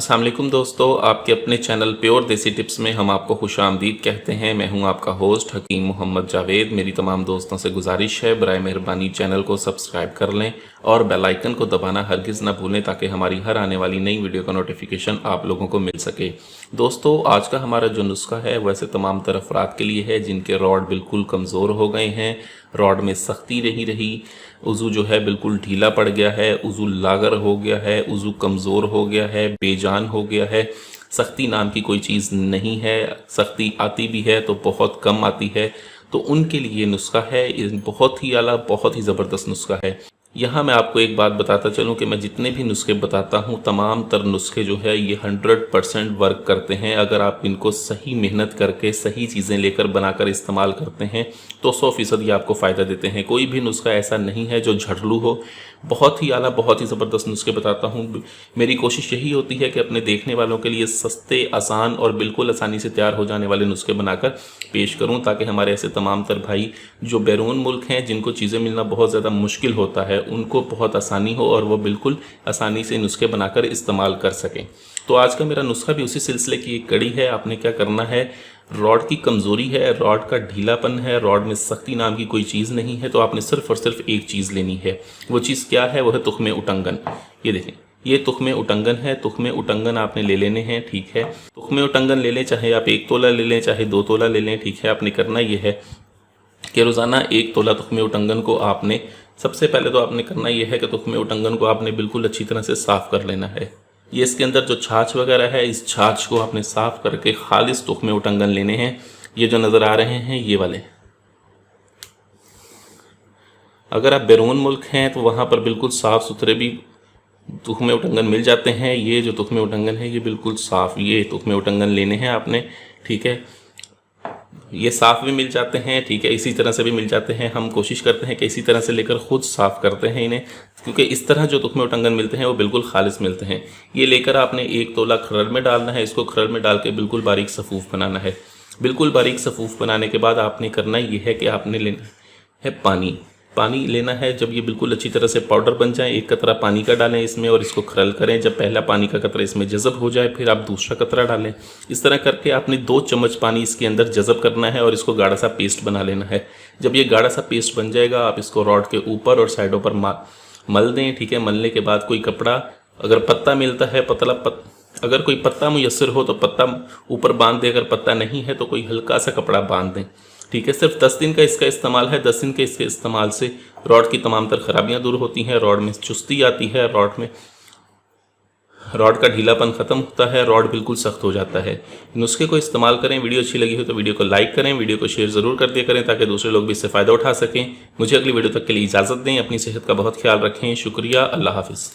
अस्सलाम वालेकुम दोस्तों, आपके अपने चैनल प्योर देसी टिप्स में हम आपको खुशामदीद कहते हैं। मैं हूं आपका होस्ट हकीम मोहम्मद जावेद। मेरी तमाम दोस्तों से गुजारिश है, बराए मेहरबानी चैनल को सब्सक्राइब कर लें और बेल आइकन को दबाना हरगिज़ ना भूलें ताकि हमारी हर आने वाली नई वीडियो का नोटिफिकेशन आप लोगों को मिल सके। दोस्तों, आज का हमारा जो नुस्खा है वैसे तमाम तर अफराद के लिए है जिनके रॉड बिल्कुल कमज़ोर हो गए हैं, रॉड में सख्ती नहीं रही, उज़ू जो है बिल्कुल ढीला पड़ गया है, उज़ू लागर हो गया है, उज़ू कमज़ोर हो गया है, बेजान हो गया है, सख्ती नाम की कोई चीज़ नहीं है, सख्ती आती भी है तो बहुत कम आती है। तो उनके लिए नुस्खा है, बहुत ही आला, बहुत ही ज़बरदस्त नुस्खा है। यहाँ मैं आपको एक बात बताता चलूँ कि मैं जितने भी नुस्खे बताता हूँ तमाम तर नुस्खे जो है ये 100% वर्क करते हैं। अगर आप इनको सही मेहनत करके सही चीज़ें लेकर बनाकर इस्तेमाल करते हैं तो 100% ये आपको फ़ायदा देते हैं। कोई भी नुस्खा ऐसा नहीं है जो झड़लू हो। बहुत ही आला, बहुत ही ज़बरदस्त नुस्खे बताता हूँ। मेरी कोशिश यही होती है कि अपने देखने वालों के लिए सस्ते, आसान और बिल्कुल आसानी से तैयार हो जाने वाले नुस्खे बनाकर पेश करूँ ताकि हमारे ऐसे तमाम तर भाई जो बैरून मुल्क हैं, जिनको चीज़ें मिलना बहुत ज़्यादा मुश्किल होता है, उनको बहुत आसानी हो और वो बिल्कुल आसानी से नुस्खे बनाकर इस्तेमाल कर सकें। तो आज का मेरा नुस्खा भी उसी सिलसिले की एक कड़ी है। आपने क्या करना है, रॉड की कमज़ोरी है, रॉड का ढीलापन है, रॉड में सख्ती नाम की कोई चीज़ नहीं है, तो आपने सिर्फ़ और सिर्फ एक चीज़ लेनी है। वो चीज़ क्या है? वो है तुख्मे उटंगन। ये देखें, ये तुख्मे उटंगन है। तुख्मे उटंगन आपने ले लेने हैं, ठीक है। तुख्मे उटंगन ले लें, चाहे आप 1 तोला ले लें, चाहे 2 तोला ले लें, ठीक है। आपने करना ये है कि रोज़ाना 1 तोला तुख्मे उटंगन को आपने, सबसे पहले तो आपने करना यह है कि तुख्मे उटंगन को आपने बिल्कुल अच्छी तरह से साफ़ कर लेना है। ये इसके अंदर जो छाछ वगैरह है, इस छाछ को आपने साफ़ करके खालिस तुख्मे उटंगन लेने हैं। ये जो नज़र आ रहे हैं ये वाले। अगर आप बैरून मुल्क हैं तो वहाँ पर बिल्कुल साफ़ सुथरे भी तुख्मे उटंगन मिल जाते हैं। ये जो तुख्मे उटंगन है ये बिल्कुल साफ़, ये तुख्मे उटंगन लेने हैं आपने, ठीक है। ये साफ़ भी मिल जाते हैं, ठीक है, इसी तरह से भी मिल जाते हैं। हम कोशिश करते हैं कि इसी तरह से लेकर ख़ुद साफ़ करते हैं इन्हें, क्योंकि इस तरह जो तुख्मे उटंगन मिलते हैं वो बिल्कुल खालिस मिलते हैं। ये लेकर आपने 1 तोला खरल में डालना है। इसको खरल में डाल के बिल्कुल बारीक सफ़ूफ़ बनाना है। बिल्कुल बारीक सफ़ूफ़ बनाने के बाद आपने करना ये है कि आपने लेना है पानी लेना है। जब ये बिल्कुल अच्छी तरह से पाउडर बन जाए, 1 कतरा पानी का डालें इसमें और इसको खरल करें। जब पहला पानी का कतरा इसमें जज़ब हो जाए फिर आप दूसरा कतरा डालें। इस तरह करके आपने 2 चम्मच पानी इसके अंदर जज़ब करना है और इसको गाढ़ा सा पेस्ट बना लेना है। जब ये गाढ़ा सा पेस्ट बन जाएगा आप इसको रॉड के ऊपर और साइडों पर मल दें, ठीक है। मलने के बाद कोई कपड़ा, अगर पत्ता मिलता है अगर कोई पत्ता मुयस्सर हो तो पत्ता ऊपर बांध दें, अगर पत्ता नहीं है तो कोई हल्का सा कपड़ा बांध दें, ठीक है। सिर्फ 10 दिन का इसका इस्तेमाल है। 10 दिन के इसके इस्तेमाल से रॉड की तमाम तर खराबियां दूर होती हैं, रॉड में चुस्ती आती है, रॉड का ढीलापन ख़त्म होता है, रॉड बिल्कुल सख्त हो जाता है। नुस्खे को इस्तेमाल करें। वीडियो अच्छी लगी हो तो वीडियो को लाइक करें, वीडियो को शेयर ज़रूर कर दिया करें ताकि दूसरे लोग भी इससे फ़ायदा उठा सकें। मुझे अगली वीडियो तक के लिए इजाज़त दें। अपनी सेहत का बहुत ख्याल रखें। शुक्रिया। अल्लाह हाफ़िज़।